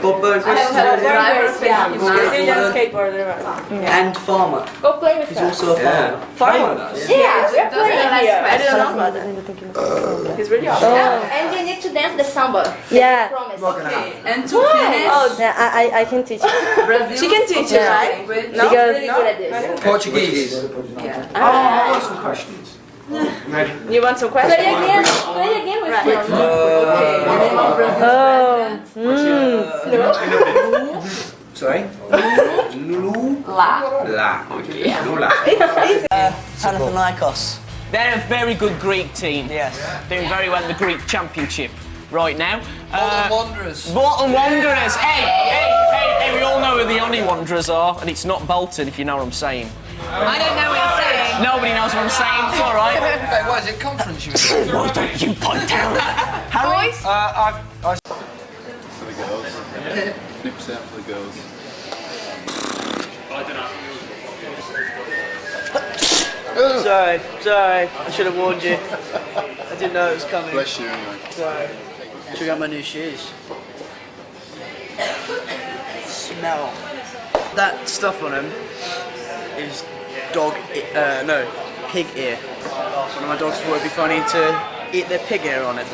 Bob Burnquist and farmer. Go play with He's her. also a farmer. Farmer? Yeah, we're playing here. I didn't know about that. He's really awesome. And you need to dance the samba. Yeah. Promise. Okay, and to finish, Oh, yeah, I can teach. Brazil. She can teach you, right? No? Because Really good at this. Portuguese. Yeah. Oh, I've got some questions. Ready? You want some questions? Play again with him. Okay, the name of Brazil's president. Sorry? Lulu? La. La. Lula. Panathinaikos. They're a very good Greek team. Yes. Doing very well in the Greek Championship right now. Bolton Wanderers. Bolton Wanderers. Hey, we all know who the only Wanderers are, and it's not Bolton, if you know what I'm saying. I don't know what you're saying. Nobody knows what I'm saying. It's all right. Hey, what is it? Conference you Why don't you point down? Harry? For the girls. Nips out for the girls. Sorry. I should have warned you. I didn't know it was coming. Bless you anyway. Sorry. Check out my new shoes. Smell. That stuff on them is pig ear. One of my dogs thought it'd be funny to eat their pig ear on it.